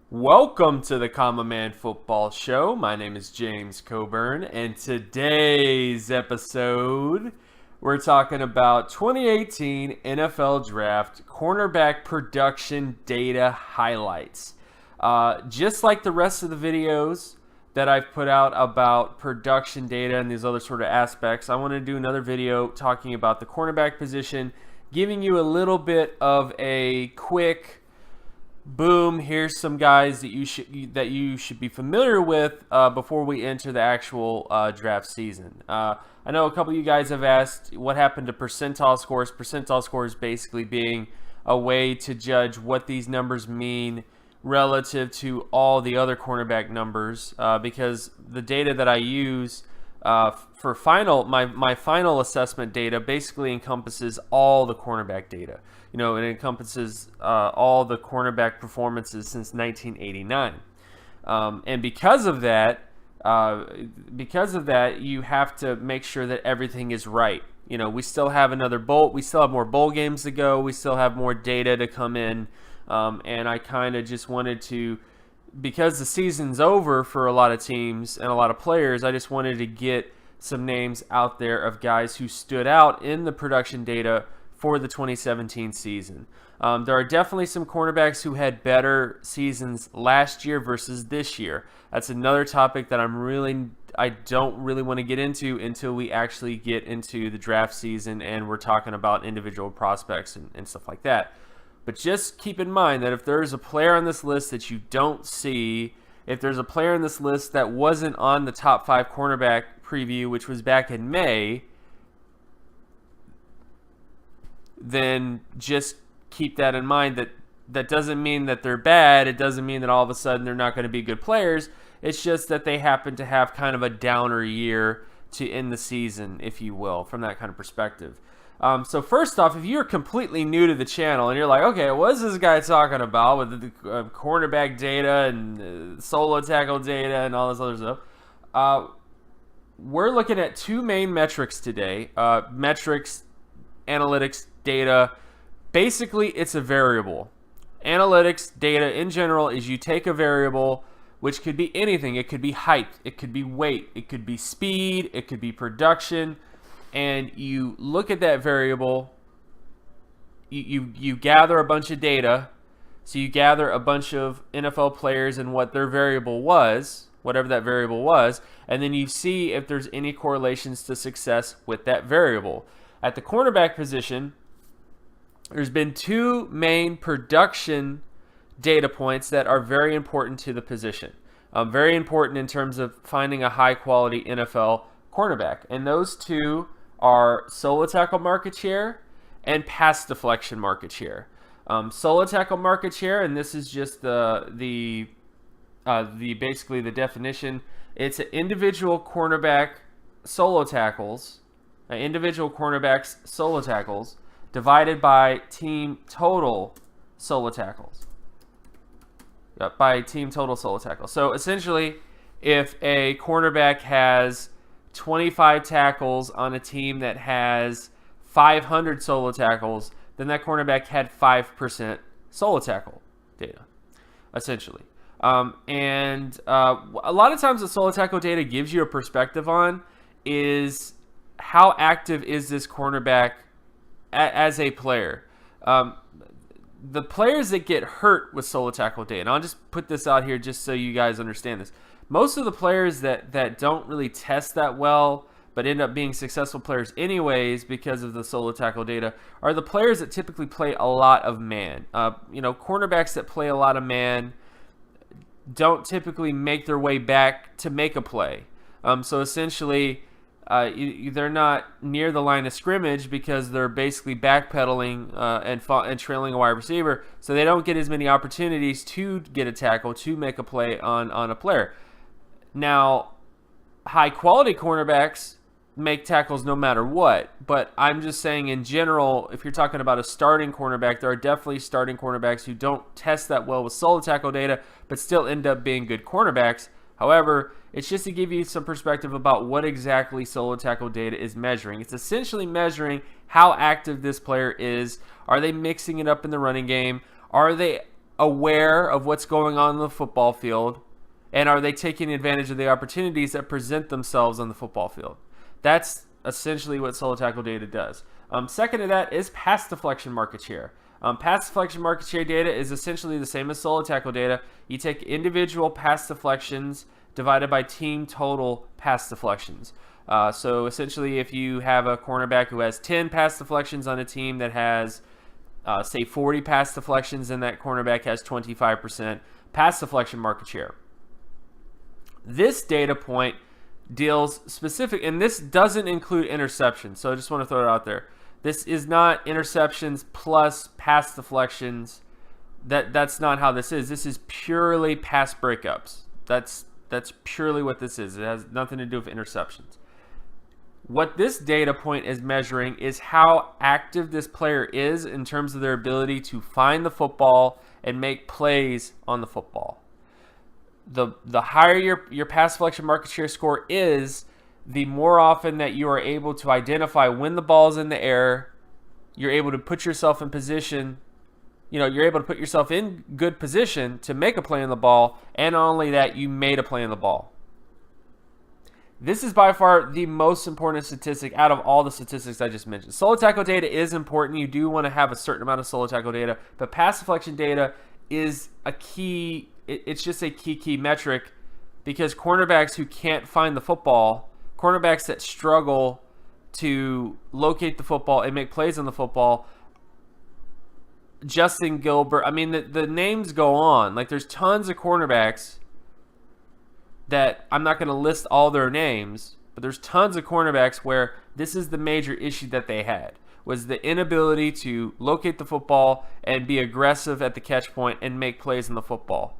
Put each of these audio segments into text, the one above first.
Welcome to the Common Man Football Show. My name is James Coburn, and today's episode, we're talking about 2018 NFL Draft cornerback production data highlights. Just like the rest of the videos that I've put out about production data and these other sort of aspects, I want to do another video talking about the cornerback position, giving you a little bit of a quick boom, here's some guys that you should be familiar with before we enter the actual draft season. I know a couple of you guys have asked what happened to percentile scores. Percentile scores basically being a way to judge what these numbers mean relative to all the other cornerback numbers, because the data that I use for my final assessment data basically encompasses all the cornerback data. It encompasses all the cornerback performances since 1989, and because of that, you have to make sure that everything is right. We still have we still have more bowl games to go. We still have more data to come in, and I kind of just wanted to, because the season's over for a lot of teams and a lot of players, I just wanted to get some names out there of guys who stood out in the production data for the 2017 season. There are definitely some cornerbacks who had better seasons last year versus this year. That's another topic that I don't really want to get into until we actually get into the draft season and we're talking about individual prospects and stuff like that. But just keep in mind that if there's a player on this list that you don't see, if there's a player on this list that wasn't on the top 5 cornerback preview, which was back in May, then just keep that in mind. That doesn't mean that they're bad. It doesn't mean that all of a sudden they're not going to be good players. It's just that they happen to have kind of a downer year to end the season, if you will, from that kind of perspective. So first off, if you're completely new to the channel and you're like, okay, what is this guy talking about with the cornerback data and solo tackle data and all this other stuff, we're looking at two main metrics today. Metrics, analytics, data. Basically, it's a variable. Analytics, data in general, is you take a variable, which could be anything. It could be height, it could be weight, it could be speed, it could be production, and you look at that variable, you gather a bunch of data. So you gather a bunch of NFL players and what their variable was, whatever that variable was, and then you see if there's any correlations to success with that variable. At the cornerback position, there's been two main production data points that are very important to the position. Very important in terms of finding a high-quality NFL cornerback. And those two are solo tackle market share and pass deflection market share. Solo tackle market share, and this is just the basically the definition. It's an individual cornerback solo tackles, individual cornerbacks solo tackles divided by team total solo tackles. By team total solo tackles. So essentially, if a cornerback has 25 tackles on a team that has 500 solo tackles, then that cornerback had 5% solo tackle data, essentially. And a lot of times the solo tackle data gives you a perspective on is how active is this cornerback as a player. The players that get hurt with solo tackle data, and I'll just put this out here just so you guys understand this. Most of the players that don't really test that well but end up being successful players anyways because of the solo tackle data are the players that typically play a lot of man. Cornerbacks that play a lot of man don't typically make their way back to make a play. So essentially, they're not near the line of scrimmage because they're basically backpedaling and trailing a wide receiver, so they don't get as many opportunities to get a tackle, to make a play on a player. Now, high-quality cornerbacks make tackles no matter what, but I'm just saying in general, if you're talking about a starting cornerback, there are definitely starting cornerbacks who don't test that well with solo tackle data, but still end up being good cornerbacks. However, it's just to give you some perspective about what exactly solo tackle data is measuring. It's essentially measuring how active this player is. Are they mixing it up in the running game? Are they aware of what's going on in the football field, and are they taking advantage of the opportunities that present themselves on the football field? That's essentially what solo tackle data does. Second to that is pass deflection market share. Pass deflection market share data is essentially the same as solo tackle data. You take individual pass deflections divided by team total pass deflections. So essentially, if you have a cornerback who has 10 pass deflections on a team that has, say, 40 pass deflections, and that cornerback has 25% pass deflection market share. This data point deals specific, and this doesn't include interceptions, so I just want to throw it out there. This is not interceptions plus pass deflections. That's not how this is. This is purely pass breakups. That's purely what this is. It has nothing to do with interceptions. What this data point is measuring is how active this player is in terms of their ability to find the football and make plays on the football. The higher your pass deflection market share score is, the more often that you are able to identify when the ball's in the air, you're able to put yourself in position, you're able to put yourself in good position to make a play on the ball, and not only that, you made a play on the ball. This is by far the most important statistic out of all the statistics I just mentioned. Solo tackle data is important. You do want to have a certain amount of solo tackle data, but pass deflection data is a key. It's just a key metric, because cornerbacks who can't find the football, cornerbacks that struggle to locate the football and make plays on the football, Justin Gilbert, I mean, the names go on. Like, there's tons of cornerbacks that I'm not going to list all their names, but there's tons of cornerbacks where this is the major issue that they had, was the inability to locate the football and be aggressive at the catch point and make plays on the football.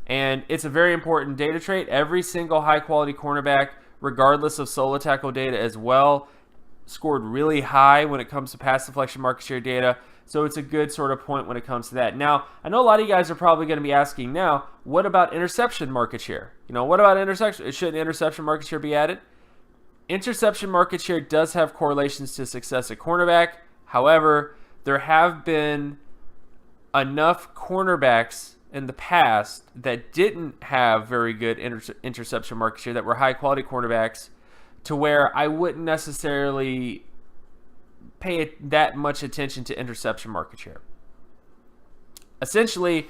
And it's a very important data trait. Every single high-quality cornerback, regardless of solo tackle data as well, scored really high when it comes to pass deflection market share data. So it's a good sort of point when it comes to that. Now, I know a lot of you guys are probably going to be asking now, what about interception market share? What about interception? Shouldn't interception market share be added? Interception market share does have correlations to success at cornerback. However, there have been enough cornerbacks in the past that didn't have very good interception market share, that were high quality cornerbacks, to where I wouldn't necessarily pay that much attention to interception market share. Essentially,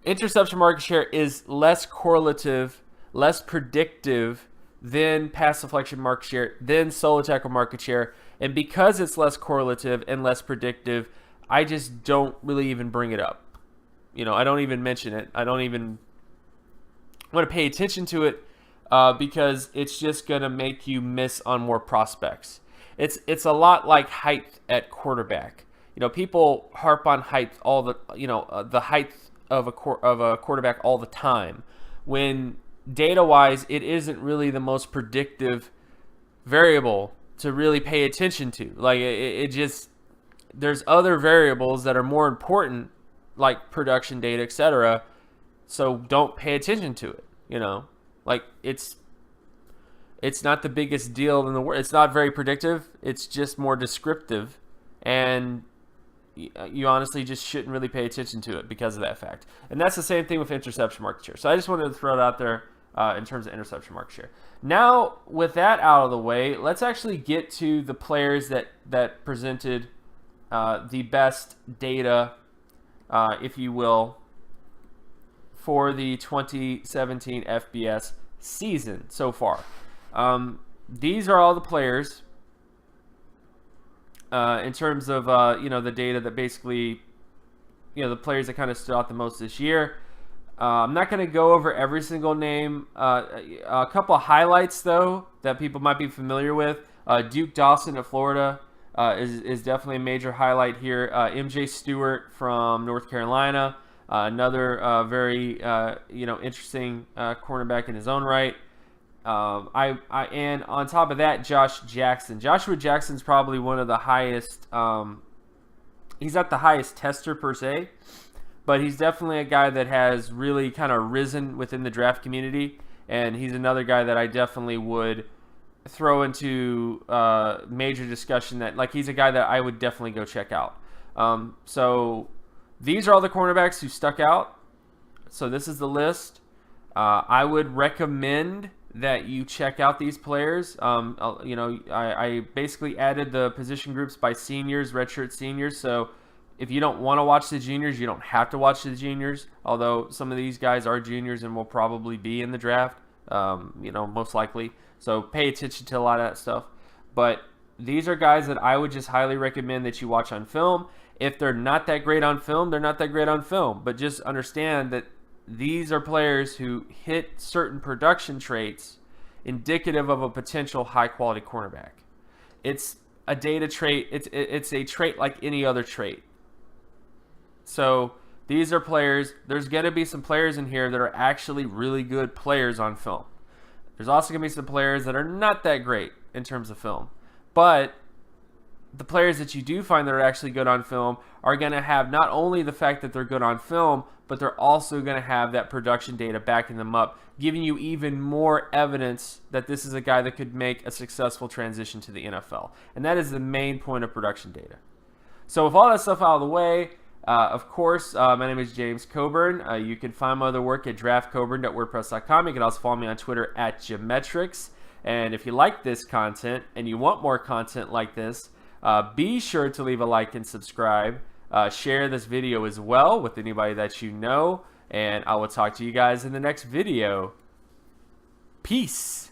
interception market share is less correlative, less predictive than pass deflection market share, than solo tackle market share. And because it's less correlative and less predictive, I just don't really even bring it up. I don't even mention it. I don't even want to pay attention to it because it's just going to make you miss on more prospects. It's a lot like height at quarterback. People harp on height all the height of a quarterback all the time, when data-wise it isn't really the most predictive variable to really pay attention to. Like it just, there's other variables that are more important, like production data, etc. So don't pay attention to it. Like it's not the biggest deal in the world. It's not very predictive. It's just more descriptive, and you honestly just shouldn't really pay attention to it because of that fact. And that's the same thing with interception market share. So I just wanted to throw it out there in terms of interception market share. Now, with that out of the way, let's actually get to the players that presented the best data, if you will, for the 2017 FBS season so far. These are all the players in terms of the data that basically, the players that kind of stood out the most this year. I'm not going to go over every single name. A couple of highlights, though, that people might be familiar with. Duke Dawson at Florida is definitely a major highlight here. MJ Stewart from North Carolina, another very interesting cornerback in his own right. And on top of that, Josh Jackson. Joshua Jackson's probably one of the highest. He's not the highest tester per se, but he's definitely a guy that has really kind of risen within the draft community, and he's another guy that I definitely would throw into major discussion. That, like, he's a guy that I would definitely go check out. So these are all the cornerbacks who stuck out. So this is the list. I would recommend that you check out these players. I basically added the position groups by seniors, redshirt seniors. So if you don't want to watch the juniors, you don't have to watch the juniors. Although some of these guys are juniors and will probably be in the draft, most likely. So pay attention to a lot of that stuff. But these are guys that I would just highly recommend that you watch on film. If they're not that great on film, they're not that great on film. But just understand that these are players who hit certain production traits indicative of a potential high-quality cornerback. It's a data trait. It's a trait like any other trait. So these are players. There's going to be some players in here that are actually really good players on film. There's also going to be some players that are not that great in terms of film. But the players that you do find that are actually good on film are going to have not only the fact that they're good on film, but they're also going to have that production data backing them up, giving you even more evidence that this is a guy that could make a successful transition to the NFL. And that is the main point of production data. So with all that stuff out of the way, of course, my name is James Coburn. You can find my other work at draftcoburn.wordpress.com. You can also follow me on Twitter at Geometrics. And if you like this content and you want more content like this, be sure to leave a like and subscribe. Share this video as well with anybody that you know. And I will talk to you guys in the next video. Peace.